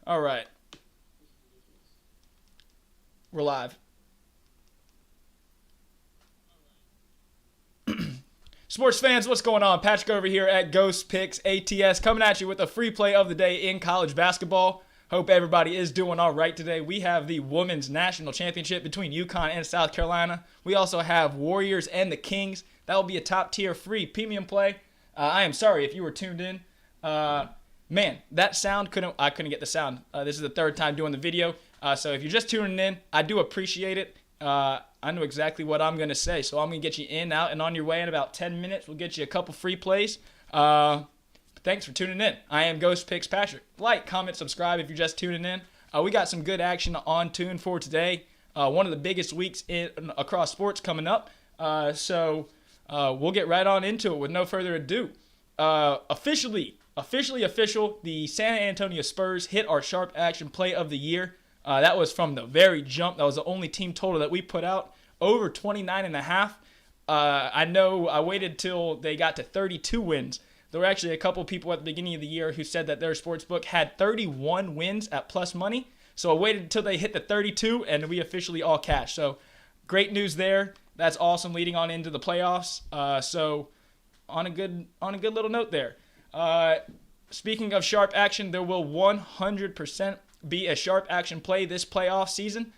All right. We're live. Sports fans, what's going on? Patrick over here at Ghost Picks ATS coming at you with a free play of the day in college basketball. Hope everybody is doing all right today. We have the Women's National Championship between UConn and South Carolina. We also have Warriors and the Kings. That will be a top-tier free premium play. I am sorry if you were tuned in. Man, that sound, I couldn't get the sound. This is the third time doing the video. So if you're just tuning in, I do appreciate it. I know exactly what I'm going to say. So I'm going to get you in, out, and on your way in about 10 minutes. We'll get you a couple free plays. Thanks for tuning in. I am Ghost Picks Patrick. Like, comment, subscribe if you're just tuning in. We got some good action on tune for today. One of the biggest weeks across sports coming up. So we'll get right on into it with no further ado. Officially official, the San Antonio Spurs hit our sharp action play of the year. That was from the very jump. That was the only team total that we put out, over 29.5. I know I waited till they got to 32 wins. There were actually a couple people at the beginning of the year who said that their sportsbook had 31 wins at plus money. So I waited until they hit the 32, and we officially all cashed. So great news there. That's awesome leading on into the playoffs. So on a good little note there. Speaking of sharp action, there will 100% be a sharp action play this playoff season.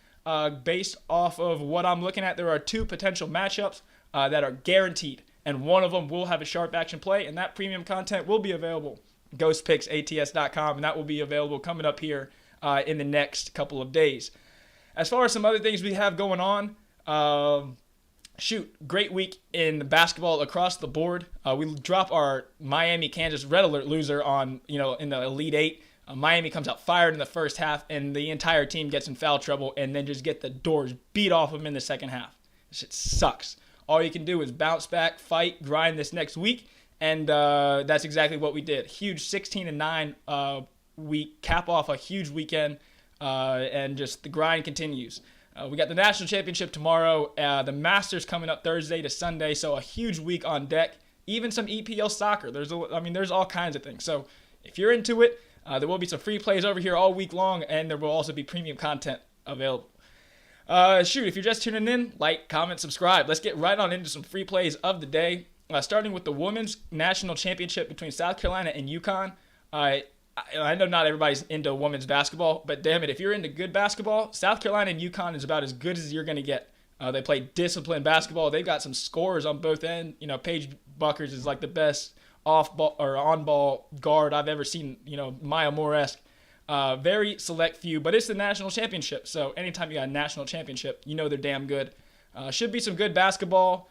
Based off of what I'm looking at, there are two potential matchups that are guaranteed, and one of them will have a sharp action play, and that premium content will be available ghostpicksats.com, and that will be available coming up here in the next couple of days. As far as some other things we have going on, great week in basketball across the board. We drop our Miami-Kansas red alert loser on, in the Elite Eight. Miami comes out fired in the first half, and the entire team gets in foul trouble and then just get the doors beat off them in the second half. This shit sucks. All you can do is bounce back, fight, grind this next week, and that's exactly what we did. Huge 16-9 week, cap off a huge weekend, and just the grind continues. We got the National Championship tomorrow, the Masters coming up Thursday to Sunday, so a huge week on deck. Even some EPL soccer. There's all kinds of things. So if you're into it, there will be some free plays over here all week long, and there will also be premium content available. If you're just tuning in, like, comment, subscribe. Let's get right on into some free plays of the day. Starting with the Women's National Championship between South Carolina and UConn. I know not everybody's into women's basketball, but damn it, if you're into good basketball, South Carolina and UConn is about as good as you're going to get. They play disciplined basketball. They've got some scorers on both ends. Paige Buckers is like the best off-ball or on-ball guard I've ever seen, Maya Moore-esque. Very select few, but it's the national championship. So anytime you got a national championship, they're damn good. Should be some good basketball.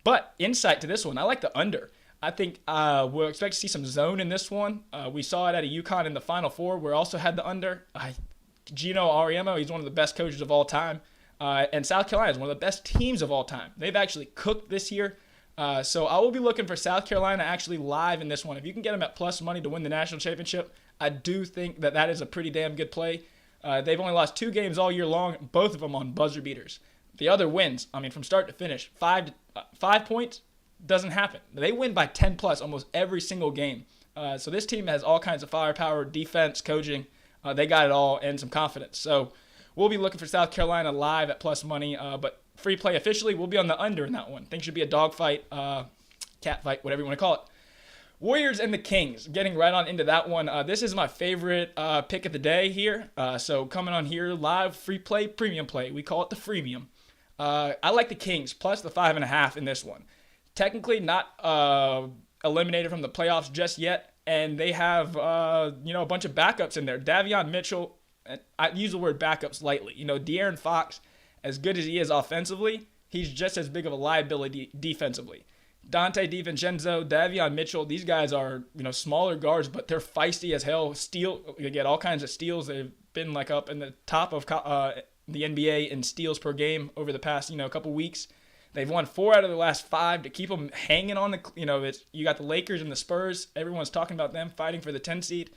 But insight to this one, I like the under. I think we'll expect to see some zone in this one. We saw it at a UConn in the Final Four. We also had the under. Gino Auriemma, he's one of the best coaches of all time. And South Carolina is one of the best teams of all time. They've actually cooked this year. So I will be looking for South Carolina actually live in this one. If you can get them at plus money to win the national championship, I do think that is a pretty damn good play. They've only lost 2 games all year long, both of them on buzzer beaters. The other wins, from start to finish, 5 points, doesn't happen. They win by 10 plus almost every single game. So this team has all kinds of firepower, defense, coaching. They got it all and some confidence. So we'll be looking for South Carolina live at plus money, but free play officially, we'll be on the under in that one. I think it should be a dog fight, cat fight, whatever you want to call it. Warriors and the Kings, getting right on into that one. This is my favorite pick of the day here. So coming on here live, free play, premium play. We call it the freemium. I like the Kings plus the 5.5 in this one. Technically not eliminated from the playoffs just yet, and they have a bunch of backups in there. Davion Mitchell, I use the word backups lightly. De'Aaron Fox, as good as he is offensively, he's just as big of a liability defensively. Dante DiVincenzo, Davion Mitchell, these guys are, smaller guards, but they're feisty as hell. They get all kinds of steals. They've been up in the top of the NBA in steals per game over the past, couple weeks. They've won 4 out of the last 5 to keep them hanging on the, you got the Lakers and the Spurs. Everyone's talking about them fighting for the 10 seed.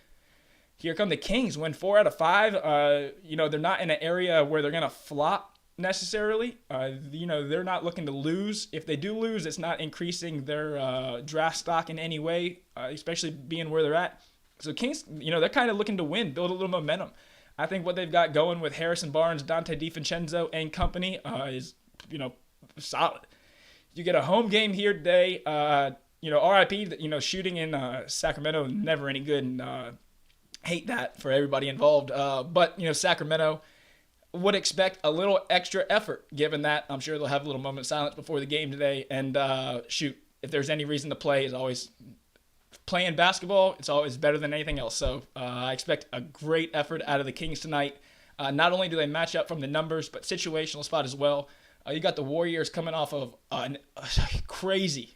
Here come the Kings, win 4 out of 5. They're not in an area where they're going to flop necessarily. They're not looking to lose. If they do lose, it's not increasing their draft stock in any way, especially being where they're at. So Kings, they're kind of looking to win, build a little momentum. I think what they've got going with Harrison Barnes, Dante DiVincenzo, and company is, solid. You get a home game here today. RIP, shooting in Sacramento, never any good, and hate that for everybody involved. But Sacramento would expect a little extra effort, given that I'm sure they'll have a little moment of silence before the game today. And if there's any reason to play, is always playing basketball. It's always better than anything else. So I expect a great effort out of the Kings tonight. Not only do they match up from the numbers, but situational spot as well. You got the Warriors coming off of a crazy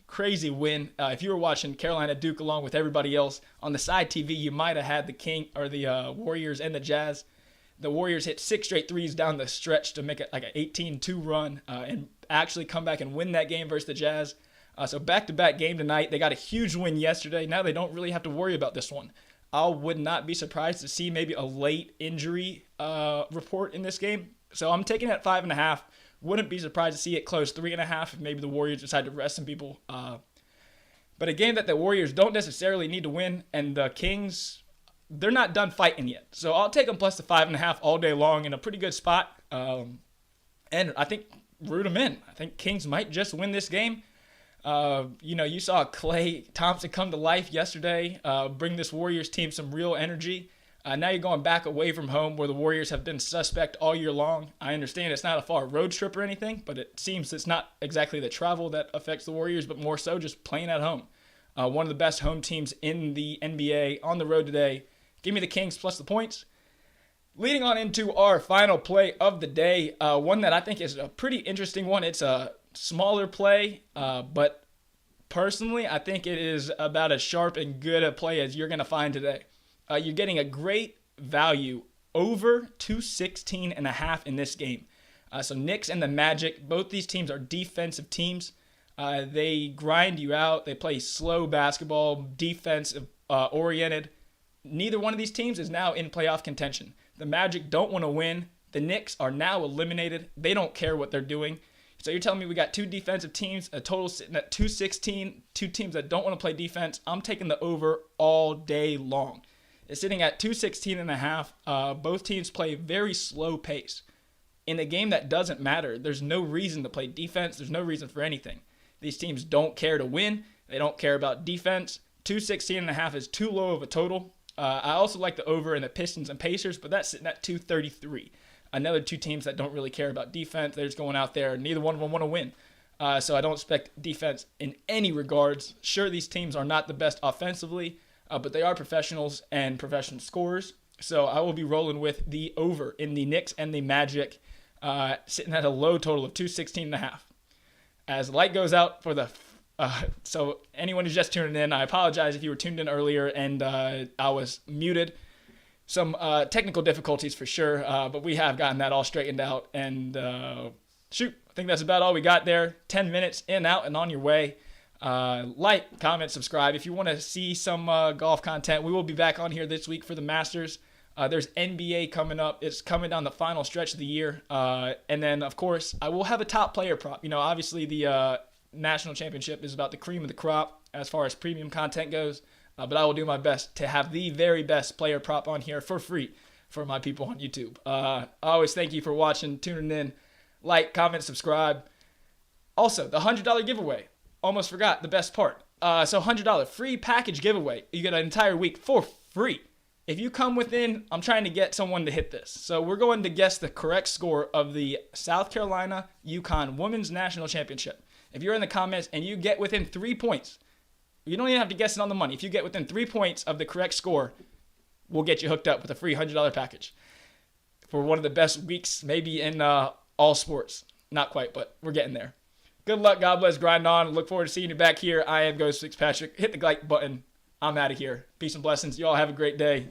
win. If you were watching Carolina Duke along with everybody else on the side TV, you might have had the Warriors and the Jazz. The Warriors hit 6 straight threes down the stretch to make it like an 18-2 run and actually come back and win that game versus the Jazz. So back-to-back game tonight. They got a huge win yesterday. Now they don't really have to worry about this one. I would not be surprised to see maybe a late injury report in this game. So I'm taking it at 5.5. Wouldn't be surprised to see it close 3.5 if maybe the Warriors decide to rest some people. But a game that the Warriors don't necessarily need to win, and the Kings, they're not done fighting yet. So I'll take them plus the 5.5 all day long in a pretty good spot. And I think root them in. I think Kings might just win this game. You saw Klay Thompson come to life yesterday, bring this Warriors team some real energy. Now you're going back away from home where the Warriors have been suspect all year long. I understand it's not a far road trip or anything, but it seems it's not exactly the travel that affects the Warriors, but more so just playing at home. One of the best home teams in the NBA on the road today. Give me the Kings plus the points. Leading on into our final play of the day, one that I think is a pretty interesting one. It's a smaller play, but personally, I think it is about as sharp and good a play as you're going to find today. You're getting a great value over 216.5 in this game. So Knicks and the Magic, both these teams are defensive teams. They grind you out. They play slow basketball, defensive oriented. Neither one of these teams is now in playoff contention. The Magic don't want to win. The Knicks are now eliminated. They don't care what they're doing. So you're telling me we got two defensive teams, a total sitting at 216, two teams that don't want to play defense. I'm taking the over all day long. It's sitting at 216.5. Both teams play very slow pace. In a game that doesn't matter, there's no reason to play defense. There's no reason for anything. These teams don't care to win. They don't care about defense. 216.5 is too low of a total. I also like the over in the Pistons and Pacers, but that's sitting at 233. Another two teams that don't really care about defense. They're just going out there. Neither one of them want to win. So I don't expect defense in any regards. Sure, these teams are not the best offensively, but they are professionals and professional scorers. So I will be rolling with the over in the Knicks and the Magic, sitting at a low total of 216.5. As the light goes out for the so anyone who's just tuning in, I apologize if you were tuned in earlier and I was muted. Some technical difficulties for sure, but we have gotten that all straightened out. And I think that's about all we got there. 10 minutes in, out, and on your way. Like, comment, subscribe. If you want to see some golf content, we will be back on here this week for the Masters. There's NBA coming up. It's coming down the final stretch of the year. And then, of course, I will have a top player prop. Obviously the National Championship is about the cream of the crop as far as premium content goes. But I will do my best to have the very best player prop on here for free for my people on YouTube. I always thank you for watching, tuning in. Like, comment, subscribe. Also, the $100 giveaway. Almost forgot the best part. So $100 free package giveaway. You get an entire week for free. If you come within, I'm trying to get someone to hit this. So we're going to guess the correct score of the South Carolina UCONN Women's National Championship. If you're in the comments and you get within 3 points, you don't even have to guess it on the money. If you get within 3 points of the correct score, we'll get you hooked up with a free $100 package for one of the best weeks maybe in all sports. Not quite, but we're getting there. Good luck. God bless. Grind on. Look forward to seeing you back here. I am Ghost Fitzpatrick. Hit the like button. I'm out of here. Peace and blessings. You all have a great day.